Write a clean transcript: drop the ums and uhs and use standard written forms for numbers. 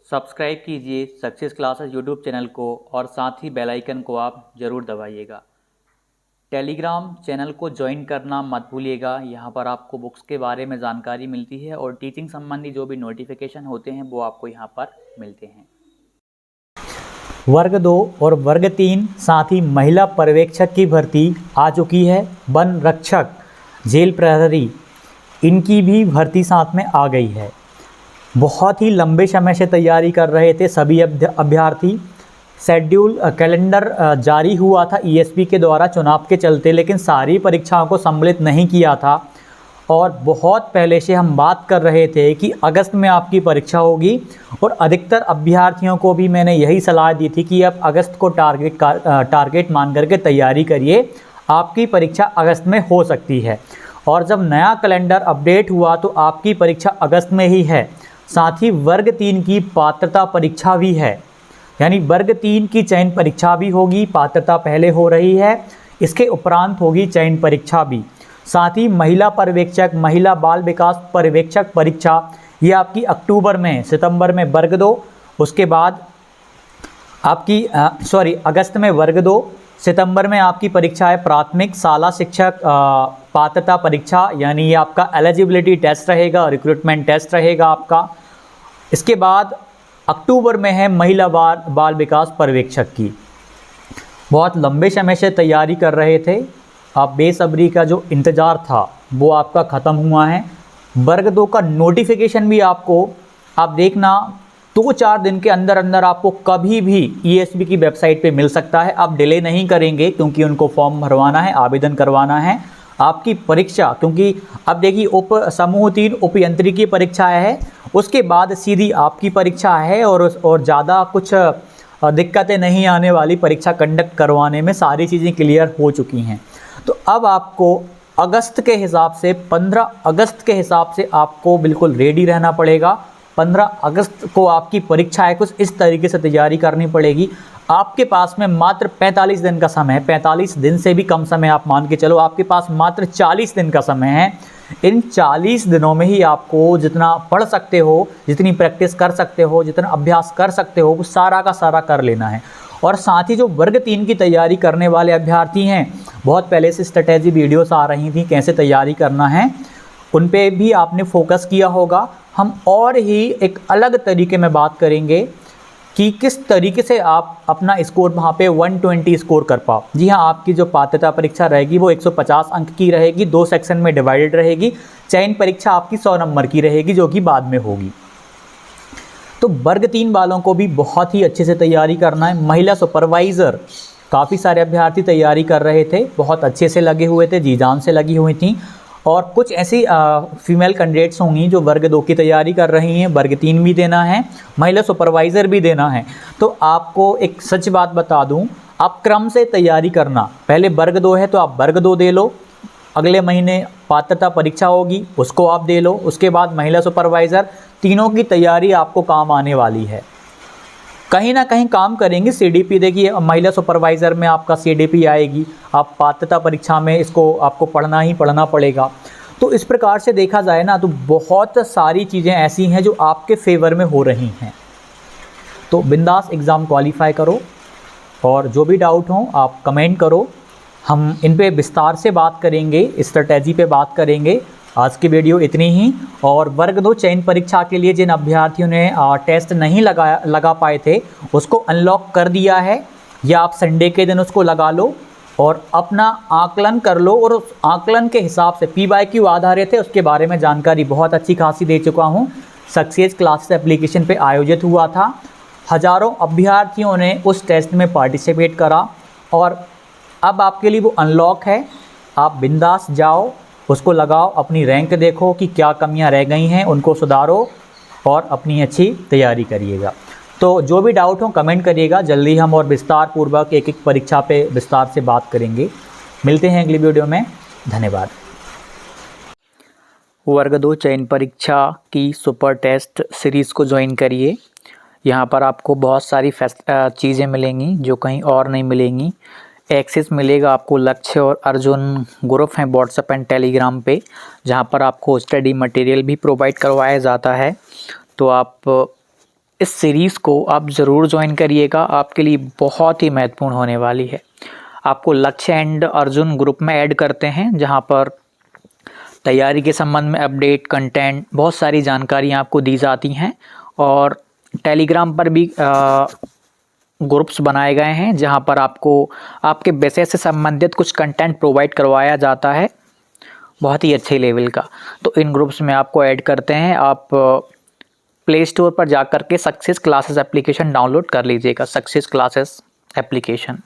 Subscribe कीजिए success classes YouTube channel को और साथ ही बेल आइकन को आप ज़रूर दबाइएगा। टेलीग्राम चैनल को ज्वाइन करना मत भूलिएगा। यहाँ पर आपको बुक्स के बारे में जानकारी मिलती है और टीचिंग संबंधी जो भी नोटिफिकेशन होते हैं वो आपको यहाँ पर मिलते हैं। वर्ग 2 और वर्ग 3 साथ ही महिला पर्यवेक्षक की भर्ती आ चुकी है। वन रक्षक, जेल प्रहरी, इनकी भी भर्ती साथ में आ गई है। बहुत ही लंबे समय से तैयारी कर रहे थे सभी अभ्यर्थी। शेड्यूल कैलेंडर जारी हुआ था ईएसपी के द्वारा चुनाव के चलते, लेकिन सारी परीक्षाओं को सम्मिलित नहीं किया था और बहुत पहले से हम बात कर रहे थे कि अगस्त में आपकी परीक्षा होगी और अधिकतर अभ्यर्थियों को भी मैंने यही सलाह दी थी कि आप अगस्त को टारगेट मान करके तैयारी करिए, आपकी परीक्षा अगस्त में हो सकती है। और जब नया कैलेंडर अपडेट हुआ तो आपकी परीक्षा अगस्त में ही है। साथ ही वर्ग 3 की पात्रता परीक्षा भी है, यानी वर्ग 3 की चयन परीक्षा भी होगी। पात्रता पहले हो रही है, इसके उपरांत होगी चयन परीक्षा भी। साथ ही महिला पर्यवेक्षक, महिला बाल विकास पर्यवेक्षक परीक्षा ये आपकी अक्टूबर में, सितंबर में वर्ग 2, उसके बाद आपकी अगस्त में वर्ग 2, सितंबर में आपकी परीक्षा है प्राथमिक शाला शिक्षक पात्रता परीक्षा, यानी ये आपका एलिजिबिलिटी टेस्ट रहेगा, रिक्रूटमेंट टेस्ट रहेगा आपका। इसके बाद अक्टूबर में है महिला बाल विकास पर्यवेक्षक की। बहुत लंबे समय से तैयारी कर रहे थे आप, बेसब्री का जो इंतज़ार था वो आपका ख़त्म हुआ है। वर्ग 2 का नोटिफिकेशन भी आपको, आप देखना 2-4 दिन के अंदर अंदर आपको कभी भी ईएसपी की वेबसाइट पे मिल सकता है। आप डिले नहीं करेंगे क्योंकि उनको फॉर्म भरवाना है, आवेदन करवाना है। आपकी परीक्षा, क्योंकि अब देखिए उप समूह 3 उप यंत्रिकी परीक्षा है, उसके बाद सीधी आपकी परीक्षा है और ज़्यादा कुछ दिक्कतें नहीं आने वाली। परीक्षा कंडक्ट करवाने में सारी चीज़ें क्लियर हो चुकी हैं। तो अब आपको अगस्त के हिसाब से 15 अगस्त के हिसाब से आपको बिल्कुल रेडी रहना पड़ेगा। 15 अगस्त को आपकी परीक्षा है, कुछ इस तरीके से तैयारी करनी पड़ेगी। आपके पास में मात्र 45 दिन का समय है, 45 दिन से भी कम समय आप मान के चलो, आपके पास मात्र 40 दिन का समय है। इन 40 दिनों में ही आपको जितना पढ़ सकते हो, जितनी प्रैक्टिस कर सकते हो, जितना अभ्यास कर सकते हो, वो सारा का सारा कर लेना है। और साथ ही जो वर्ग 3 की तैयारी करने वाले अभ्यर्थी हैं, बहुत पहले से स्ट्रेटेजी वीडियोस आ रही थी कैसे तैयारी करना है, उन पे भी आपने फोकस किया होगा। हम और ही एक अलग तरीके में बात करेंगे कि किस तरीके से आप अपना स्कोर वहाँ पे 120 स्कोर कर पाओ। जी हाँ, आपकी जो पात्रता परीक्षा रहेगी वो 150 अंक की रहेगी, 2 सेक्शन में डिवाइडेड रहेगी। चयन परीक्षा आपकी 100 नंबर की रहेगी जो कि बाद में होगी। तो वर्ग 3 वालों को भी बहुत ही अच्छे से तैयारी करना है। महिला सुपरवाइज़र, काफ़ी सारे अभ्यर्थी तैयारी कर रहे थे, बहुत अच्छे से लगे हुए थे, जी जान से लगी हुई थी। और कुछ ऐसी फीमेल कैंडिडेट्स होंगी जो वर्ग 2 की तैयारी कर रही हैं, वर्ग 3 भी देना है, महिला सुपरवाइज़र भी देना है। तो आपको एक सच बात बता दूं, आप क्रम से तैयारी करना। पहले वर्ग 2 है तो आप वर्ग 2 दे लो, अगले महीने पात्रता परीक्षा होगी उसको आप दे लो, उसके बाद महिला सुपरवाइज़र, तीनों की तैयारी आपको काम आने वाली है। कहीं ना कहीं काम करेंगे सीडीपी। देखिए महिला सुपरवाइज़र में आपका सीडीपी आएगी, आप पात्रता परीक्षा में इसको आपको पढ़ना ही पढ़ना पड़ेगा। तो इस प्रकार से देखा जाए ना तो बहुत सारी चीज़ें ऐसी हैं जो आपके फेवर में हो रही हैं। तो बिंदास एग्ज़ाम क्वालिफाई करो और जो भी डाउट हो आप कमेंट करो, हम इन पे विस्तार से बात करेंगे, स्ट्रेटजी पे बात करेंगे। आज की वीडियो इतनी ही। और वर्ग 2 चयन परीक्षा के लिए जिन अभ्यर्थियों ने टेस्ट नहीं लगा पाए थे उसको अनलॉक कर दिया है, या आप संडे के दिन उसको लगा लो और अपना आकलन कर लो। और उस आकलन के हिसाब से PYQ आधारित है, उसके बारे में जानकारी बहुत अच्छी खासी दे चुका हूँ। सक्सेस क्लासेस एप्लीकेशन पे आयोजित हुआ था, हज़ारों अभ्यर्थियों ने उस टेस्ट में पार्टिसिपेट करा और अब आपके लिए वो अनलॉक है। आप बिंदास जाओ, उसको लगाओ, अपनी रैंक देखो कि क्या कमियां रह गई हैं उनको सुधारो और अपनी अच्छी तैयारी करिएगा। तो जो भी डाउट हो कमेंट करिएगा, जल्दी हम और विस्तार पूर्वक एक एक परीक्षा पे विस्तार से बात करेंगे। मिलते हैं अगली वीडियो में, धन्यवाद। वर्ग 2 चयन परीक्षा की सुपर टेस्ट सीरीज़ को ज्वाइन करिए। यहाँ पर आपको बहुत सारी चीज़ें मिलेंगी जो कहीं और नहीं मिलेंगी। एक्सेस मिलेगा आपको लक्ष्य और अर्जुन ग्रुप हैं व्हाट्सएप एंड टेलीग्राम पे, जहाँ पर आपको स्टडी मटेरियल भी प्रोवाइड करवाया जाता है। तो आप इस सीरीज़ को आप ज़रूर ज्वाइन करिएगा, आपके लिए बहुत ही महत्वपूर्ण होने वाली है। आपको लक्ष्य एंड अर्जुन ग्रुप में ऐड करते हैं, जहां पर तैयारी के संबंध में अपडेट, कंटेंट, बहुत सारी जानकारियाँ आपको दी जाती हैं। और टेलीग्राम पर भी ग्रुप्स बनाए गए हैं, जहां पर आपको आपके विषय से संबंधित कुछ कंटेंट प्रोवाइड करवाया जाता है, बहुत ही अच्छे लेवल का। तो इन ग्रुप्स में आपको ऐड करते हैं। आप प्ले स्टोर पर जाकर के सक्सेस क्लासेस एप्लीकेशन डाउनलोड कर लीजिएगा, सक्सेस क्लासेस एप्लीकेशन।